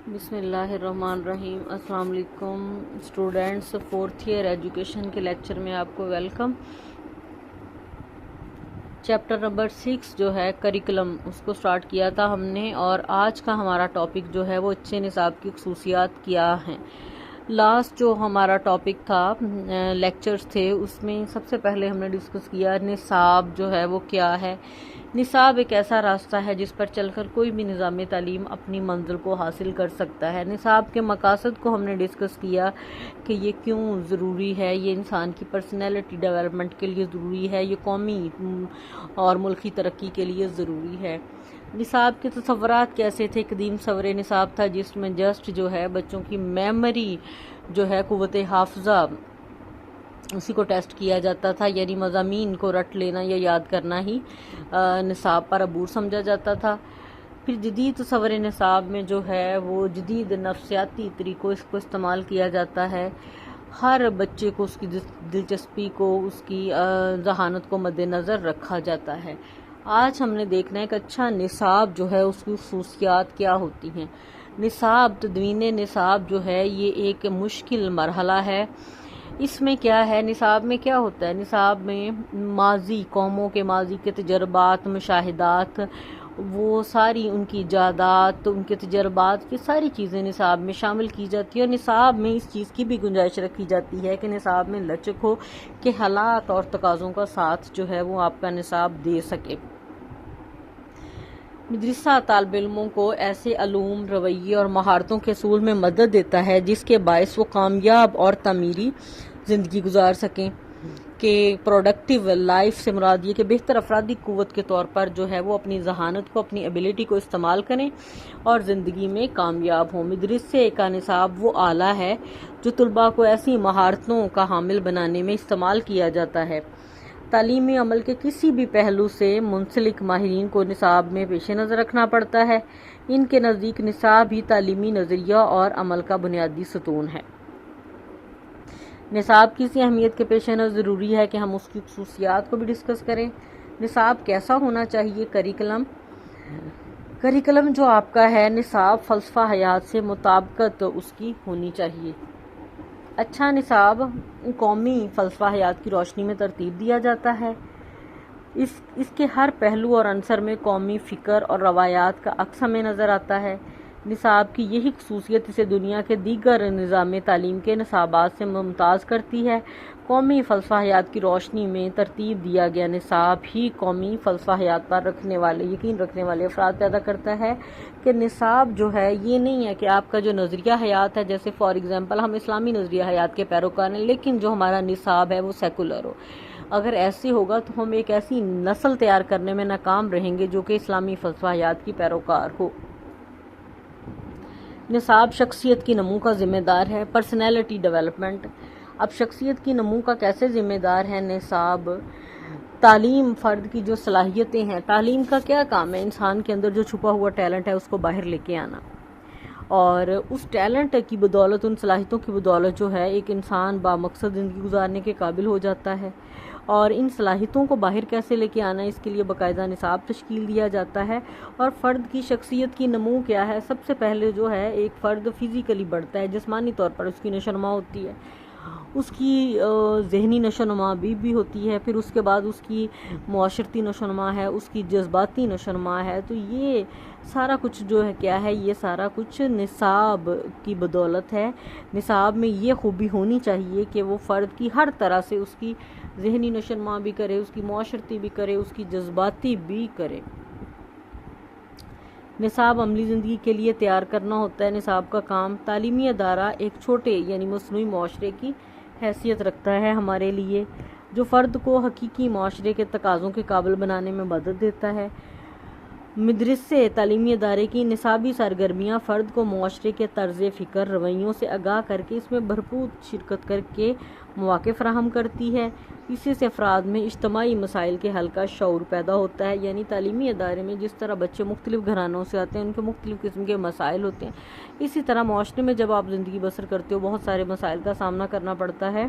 بسم اللہ الرحمن الرحیم۔ السلام علیکم اسٹوڈینٹس، 4th ایئر ایجوکیشن کے لیکچر میں آپ کو ویلکم۔ چیپٹر نمبر 6 جو ہے کریکولم، اس کو سٹارٹ کیا تھا ہم نے، اور آج کا ہمارا ٹاپک جو ہے وہ اچھے نصاب کی خصوصیات کیا ہیں۔ لاسٹ جو ہمارا ٹاپک تھا، لیکچرز تھے، اس میں سب سے پہلے ہم نے ڈسکس کیا نصاب جو ہے وہ کیا ہے۔ نصاب ایک ایسا راستہ ہے جس پر چل کر کوئی بھی نظام تعلیم اپنی منزل کو حاصل کر سکتا ہے۔ نصاب کے مقاصد کو ہم نے ڈسکس کیا کہ یہ کیوں ضروری ہے، یہ انسان کی پرسنالٹی ڈیولپمنٹ کے لیے ضروری ہے، یہ قومی اور ملکی ترقی کے لیے ضروری ہے۔ نصاب کے تصورات کیسے تھے؟ قدیم صور نصاب تھا جس میں جسٹ جو ہے بچوں کی میموری جو ہے، قوت حافظہ، اسی کو ٹیسٹ کیا جاتا تھا، یعنی مضامین کو رٹ لینا یا یاد کرنا ہی نصاب پر عبور سمجھا جاتا تھا۔ پھر جدید تصور نصاب میں جو ہے وہ جدید نفسیاتی طریقوں اس کو استعمال کیا جاتا ہے۔ ہر بچے کو اس کی دلچسپی کو، اس کی ذہانت کو مد نظر رکھا جاتا ہے۔ آج ہم نے دیکھنا ہے کہ اچھا نصاب جو ہے اس کی خصوصیات کیا ہوتی ہیں۔ نصاب، تدوین نصاب جو ہے یہ ایک مشکل مرحلہ ہے۔ اس میں کیا ہے، نصاب میں کیا ہوتا ہے؟ نصاب میں ماضی، قوموں کے ماضی کے تجربات، مشاہدات، وہ ساری ان کی ایجادات، ان کے تجربات کی ساری چیزیں نصاب میں شامل کی جاتی ہے، اور نصاب میں اس چیز کی بھی گنجائش رکھی جاتی ہے کہ نصاب میں لچک ہو کہ حالات اور تقاضوں کا ساتھ جو ہے وہ آپ کا نصاب دے سکے۔ مدرسہ طالب علموں کو ایسے علوم، رویے اور مہارتوں کے حصول میں مدد دیتا ہے جس کے باعث وہ کامیاب اور تعمیری زندگی گزار سکیں۔ کہ پروڈکٹیو لائف سے مراد یہ کہ بہتر افرادی قوت کے طور پر جو ہے وہ اپنی ذہانت کو، اپنی ایبیلٹی کو استعمال کریں اور زندگی میں کامیاب ہوں۔ مدرسے کا نصاب وہ آلہ ہے جو طلباء کو ایسی مہارتوں کا حامل بنانے میں استعمال کیا جاتا ہے۔ تعلیمی عمل کے کسی بھی پہلو سے منسلک ماہرین کو نصاب میں پیش نظر رکھنا پڑتا ہے۔ ان کے نزدیک نصاب ہی تعلیمی نظریہ اور عمل کا بنیادی ستون ہے۔ نصاب کی اسی اہمیت کے پیش نظر ضروری ہے کہ ہم اس کی خصوصیات کو بھی ڈسکس کریں۔ نصاب کیسا ہونا چاہیے؟ کریکولم جو آپ کا ہے، نصاب فلسفہ حیات سے مطابقت اس کی ہونی چاہیے۔ اچھا نصاب قومی فلسفہ حیات کی روشنی میں ترتیب دیا جاتا ہے۔ اس کے ہر پہلو اور عنصر میں قومی فکر اور روایات کا عکس ہمیں نظر آتا ہے۔ نصاب کی یہی خصوصیت اسے دنیا کے دیگر نظام تعلیم کے نصابات سے ممتاز کرتی ہے۔ قومی فلسفہ حیات کی روشنی میں ترتیب دیا گیا نصاب ہی قومی فلسفہ حیات پر یقین رکھنے والے افراد پیدا کرتا ہے۔ کہ نصاب جو ہے یہ نہیں ہے کہ آپ کا جو نظریہ حیات ہے، جیسے فار ایگزامپل ہم اسلامی نظریہ حیات کے پیروکار ہیں لیکن جو ہمارا نصاب ہے وہ سیکولر ہو۔ اگر ایسے ہوگا تو ہم ایک ایسی نسل تیار کرنے میں ناکام رہیں گے جو کہ اسلامی فلسفہ حیات کی پیروکار ہو۔ نصاب شخصیت کی نمو کا ذمہ دار ہے، پرسنالٹی ڈیولپمنٹ۔ اب شخصیت کی نمو کا کیسے ذمہ دار ہے نصاب؟ تعلیم فرد کی جو صلاحیتیں ہیں، تعلیم کا کیا کام ہے؟ انسان کے اندر جو چھپا ہوا ٹیلنٹ ہے اس کو باہر لے کے آنا، اور اس ٹیلنٹ کی بدولت، ان صلاحیتوں کی بدولت جو ہے ایک انسان بامقصد زندگی گزارنے کے قابل ہو جاتا ہے۔ اور ان صلاحیتوں کو باہر کیسے لے کے آنا، اس کے لیے باقاعدہ نصاب تشکیل دیا جاتا ہے۔ اور فرد کی شخصیت کی نمو کیا ہے؟ سب سے پہلے جو ہے ایک فرد فزیکلی بڑھتا ہے، جسمانی طور پر اس کی نشوونما ہوتی ہے، اس کی ذہنی نشوونما بھی ہوتی ہے، پھر اس کے بعد اس کی معاشرتی نشوونما ہے، اس کی جذباتی نشوونما ہے۔ تو یہ سارا کچھ جو ہے کیا ہے؟ یہ سارا کچھ نصاب کی بدولت ہے۔ نصاب میں یہ خوبی ہونی چاہیے کہ وہ فرد کی ہر طرح سے اس کی ذہنی نشوونما بھی کرے، اس کی معاشرتی بھی کرے، اس کی جذباتی بھی کرے۔ نصاب عملی زندگی کے لیے تیار کرنا ہوتا ہے۔ نصاب کا کام تعلیمی ادارہ ایک چھوٹے یعنی مصنوعی معاشرے کی حیثیت رکھتا ہے ہمارے لیے، جو فرد کو حقیقی معاشرے کے تقاضوں کے قابل بنانے میں مدد دیتا ہے۔ مدرسے تعلیمی ادارے کی نصابی سرگرمیاں فرد کو معاشرے کے طرز فکر، رویوں سے آگاہ کر کے اس میں بھرپور شرکت کر کے مواقع فراہم کرتی ہے۔ اسی سے افراد میں اجتماعی مسائل کے حل کا شعور پیدا ہوتا ہے، یعنی تعلیمی ادارے میں جس طرح بچے مختلف گھرانوں سے آتے ہیں، ان کے مختلف قسم کے مسائل ہوتے ہیں، اسی طرح معاشرے میں جب آپ زندگی بسر کرتے ہو بہت سارے مسائل کا سامنا کرنا پڑتا ہے،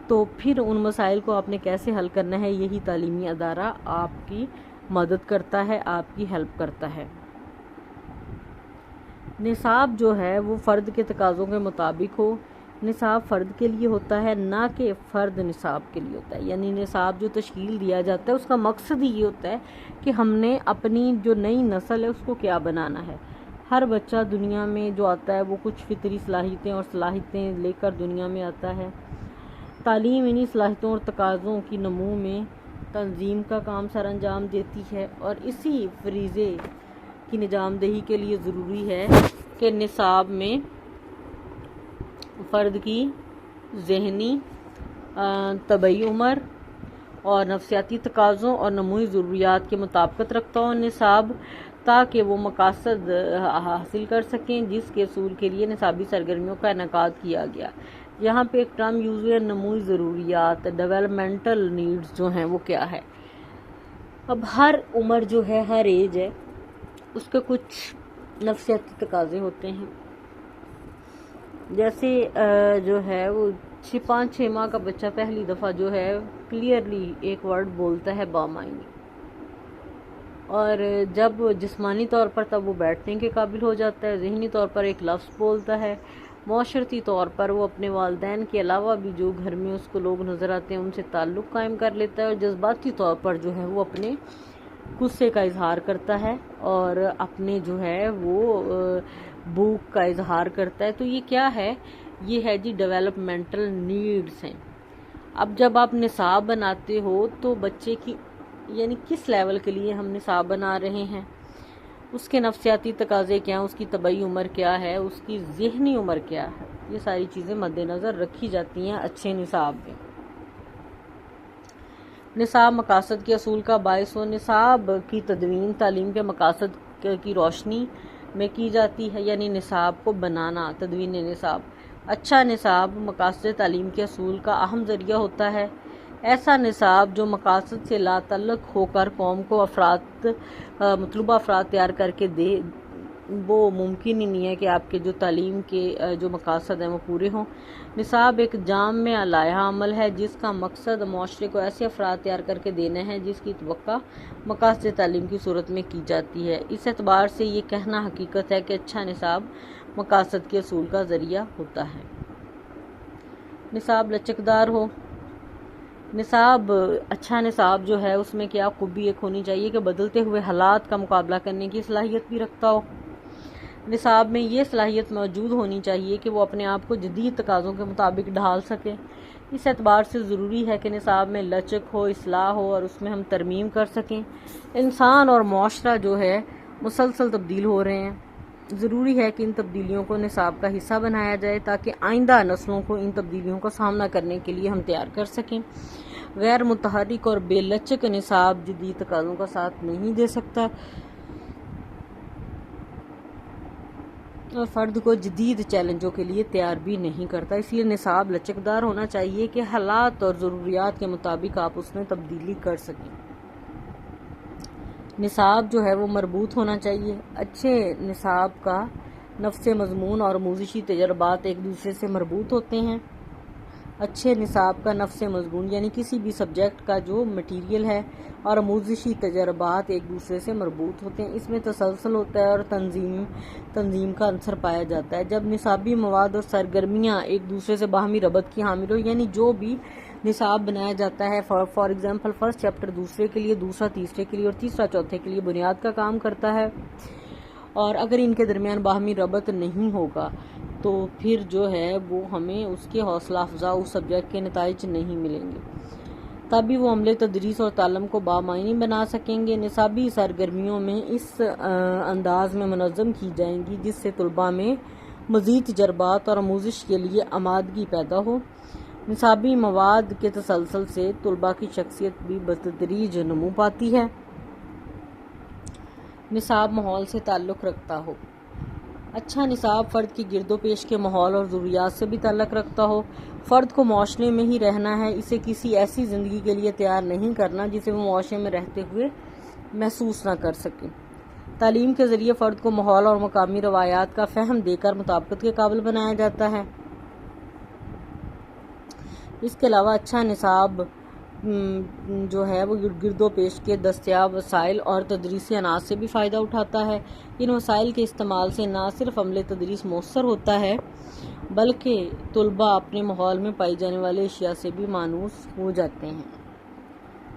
تو پھر ان مسائل کو آپ نے کیسے حل کرنا ہے، یہی تعلیمی ادارہ آپ کی مدد کرتا ہے، آپ کی ہیلپ کرتا ہے۔ نصاب جو ہے وہ فرد کے تقاضوں کے مطابق ہو. نصاب فرد کے لیے ہوتا ہے نہ کہ فرد نصاب کے لیے ہوتا ہے. یعنی نصاب جو تشکیل دیا جاتا ہے اس کا مقصد ہی یہ ہوتا ہے کہ ہم نے اپنی جو نئی نسل ہے اس کو کیا بنانا ہے. ہر بچہ دنیا میں جو آتا ہے وہ کچھ فطری صلاحیتیں اور صلاحیتیں لے کر دنیا میں آتا ہے. تعلیم انہی صلاحیتوں اور تقاضوں کی نمو میں تنظیم کا کام سر انجام دیتی ہے، اور اسی فریضے کی نجام دہی کے لیے ضروری ہے کہ نصاب میں فرد کی ذہنی، طبعی عمر اور نفسیاتی تقاضوں اور نموی ضروریات کے مطابقت رکھتا ہو نصاب، تاکہ وہ مقاصد حاصل کر سکیں جس کے حصول کے لیے نصابی سرگرمیوں کا انعقاد کیا گیا. یہاں پہ ایک ٹرم یوز ہے نموی ضروریات، ڈیولپمنٹل نیڈز جو ہیں وہ کیا ہے. اب ہر عمر جو ہے، ہر ایج ہے، اس کے کچھ نفسیاتی تقاضے ہوتے ہیں. جیسے جو ہے وہ 5-6 ماہ کا بچہ پہلی دفعہ جو ہے کلیئرلی ایک ورڈ بولتا ہے بامعنی، اور جب جسمانی طور پر تب وہ بیٹھنے کے قابل ہو جاتا ہے، ذہنی طور پر ایک لفظ بولتا ہے، معاشرتی طور پر وہ اپنے والدین کے علاوہ بھی جو گھر میں اس کو لوگ نظر آتے ہیں ان سے تعلق قائم کر لیتا ہے، اور جذباتی طور پر جو ہے وہ اپنے غصے کا اظہار کرتا ہے اور اپنے جو ہے وہ بھوک کا اظہار کرتا ہے. تو یہ کیا ہے؟ یہ ہے جی ڈیولپمنٹل نیڈز ہیں. اب جب آپ نصاب بناتے ہو تو بچے کی یعنی کس لیول کے لیے ہم نصاب بنا رہے ہیں، اس کے نفسیاتی تقاضے کیا ہیں، اس کی طبعی عمر کیا ہے، اس کی ذہنی عمر کیا ہے، یہ ساری چیزیں مد نظر رکھی جاتی ہیں اچھے نصاب میں. نصاب مقاصد کے اصول کا باعث ہو. نصاب کی تدوین تعلیم کے مقاصد کی روشنی میں کی جاتی ہے. یعنی نصاب کو بنانا، تدوین نصاب. اچھا نصاب مقاصد تعلیم کے اصول کا اہم ذریعہ ہوتا ہے. ایسا نصاب جو مقاصد سے لا تعلق ہو کر قوم کو مطلوبہ افراد تیار کر کے دے، وہ ممکن ہی نہیں ہے کہ آپ کے جو تعلیم کے جو مقاصد ہیں وہ پورے ہوں. نصاب ایک جامع لائحہ عمل ہے جس کا مقصد معاشرے کو ایسے افراد تیار کر کے دینا ہے جس کی توقع مقاصد تعلیم کی صورت میں کی جاتی ہے. اس اعتبار سے یہ کہنا حقیقت ہے کہ اچھا نصاب مقاصد کے اصول کا ذریعہ ہوتا ہے. نصاب لچکدار ہو. نصاب اچھا نصاب جو ہے اس میں کیا خوبی ایک ہونی چاہیے کہ بدلتے ہوئے حالات کا مقابلہ کرنے کی صلاحیت بھی رکھتا ہو. نصاب میں یہ صلاحیت موجود ہونی چاہیے کہ وہ اپنے آپ کو جدید تقاضوں کے مطابق ڈھال سکے. اس اعتبار سے ضروری ہے کہ نصاب میں لچک ہو، اصلاح ہو اور اس میں ہم ترمیم کر سکیں. انسان اور معاشرہ جو ہے مسلسل تبدیل ہو رہے ہیں. ضروری ہے کہ ان تبدیلیوں کو نصاب کا حصہ بنایا جائے تاکہ آئندہ نسلوں کو ان تبدیلیوں کا سامنا کرنے کے لیے ہم تیار کر سکیں. غیر متحرک اور بے لچک نصاب جدید تقاضوں کا ساتھ نہیں دے سکتا اور فرد کو جدید چیلنجوں کے لیے تیار بھی نہیں کرتا. اس لیے نصاب لچکدار ہونا چاہیے کہ حالات اور ضروریات کے مطابق آپ اس میں تبدیلی کر سکیں. نصاب جو ہے وہ مربوط ہونا چاہیے. اچھے نصاب کا نفس مضمون اور آموزشی تجربات ایک دوسرے سے مربوط ہوتے ہیں. اچھے نصاب کا نفس مضمون یعنی کسی بھی سبجیکٹ کا جو مٹیریل ہے اور آموزشی تجربات ایک دوسرے سے مربوط ہوتے ہیں. اس میں تسلسل ہوتا ہے اور تنظیم کا عنصر پایا جاتا ہے. جب نصابی مواد اور سرگرمیاں ایک دوسرے سے باہمی ربط کی حامل ہو، یعنی جو بھی نصاب بنایا جاتا ہے فار ایگزامپل فرسٹ چیپٹر دوسرے کے لیے، دوسرا تیسرے کے لیے اور تیسرا چوتھے کے لیے بنیاد کا کام کرتا ہے، اور اگر ان کے درمیان باہمی ربط نہیں ہوگا تو پھر جو ہے وہ ہمیں اس کے حوصلہ افزا اس سبجیکٹ کے نتائج نہیں ملیں گے، تبھی وہ عملے تدریس اور تعلم کو بامعنی بنا سکیں گے. نصابی سرگرمیوں میں اس انداز میں منظم کی جائیں گی جس سے طلباء میں مزید تجربات اور آموزش کے لیے آمادگی پیدا ہو. نصابی مواد کے تسلسل سے طلباء کی شخصیت بھی بتدریج نمو پاتی ہے. نصاب ماحول سے تعلق رکھتا ہو. اچھا نصاب فرد کی گرد و پیش کے ماحول اور ضروریات سے بھی تعلق رکھتا ہو. فرد کو معاشرے میں ہی رہنا ہے، اسے کسی ایسی زندگی کے لیے تیار نہیں کرنا جسے وہ معاشرے میں رہتے ہوئے محسوس نہ کر سکے. تعلیم کے ذریعے فرد کو ماحول اور مقامی روایات کا فہم دے کر مطابقت کے قابل بنایا جاتا ہے. اس کے علاوہ اچھا نصاب جو ہے وہ گرد و پیش کے دستیاب وسائل اور تدریسی عناصر سے بھی فائدہ اٹھاتا ہے۔ ان وسائل کے استعمال سے نہ صرف عمل تدریس مؤثر ہوتا ہے بلکہ طلباء اپنے ماحول میں پائی جانے والے اشیاء سے بھی مانوس ہو جاتے ہیں۔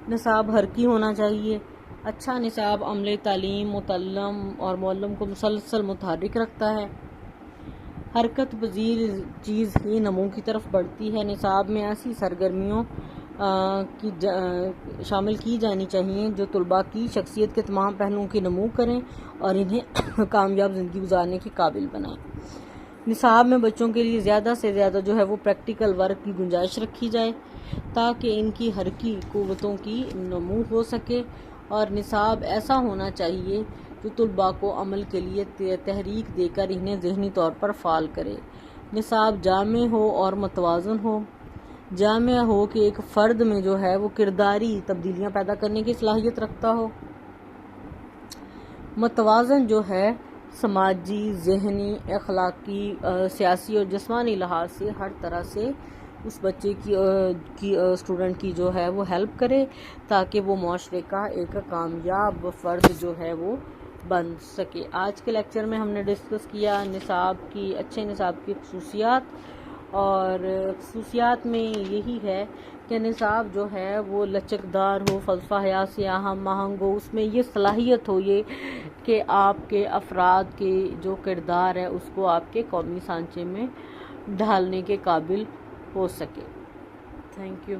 نصاب حرکی ہونا چاہیے۔ اچھا نصاب عمل تعلیم، متعلم اور معلم کو مسلسل متحرک رکھتا ہے۔ حرکت پذیر چیز ہی نمو کی طرف بڑھتی ہے۔ نصاب میں ایسی سرگرمیوں شامل کی جانی چاہیے جو طلباء کی شخصیت کے تمام پہلوؤں کی نمو کریں اور انہیں کامیاب زندگی گزارنے کے قابل بنائیں۔ نصاب میں بچوں کے لیے زیادہ سے زیادہ جو ہے وہ پریکٹیکل ورک کی گنجائش رکھی جائے تاکہ ان کی حرکی قوتوں کی نمو ہو سکے، اور نصاب ایسا ہونا چاہیے جو طلباء کو عمل کے لیے تحریک دے کر انہیں ذہنی طور پر فعال کرے۔ نصاب جامع ہو اور متوازن ہو۔ جامع ہو کہ ایک فرد میں جو ہے وہ کرداری تبدیلیاں پیدا کرنے کی صلاحیت رکھتا ہو۔ متوازن جو ہے سماجی، ذہنی، اخلاقی، سیاسی اور جسمانی لحاظ سے ہر طرح سے اس بچے کی اسٹوڈنٹ کی جو ہے وہ ہیلپ کرے تاکہ وہ معاشرے کا ایک کامیاب فرد جو ہے وہ بن سکے۔ آج کے لیکچر میں ہم نے ڈسکس کیا اچھے نصاب کی خصوصیات، اور خصوصیات میں یہی ہے کہ نصاب جو ہے وہ لچکدار ہو، فلسفہ حیات سے ہم آہنگ ہو، اس میں یہ صلاحیت ہو یہ کہ آپ کے افراد کے جو کردار ہے اس کو آپ کے قومی سانچے میں ڈھالنے کے قابل ہو سکے۔ Thank you.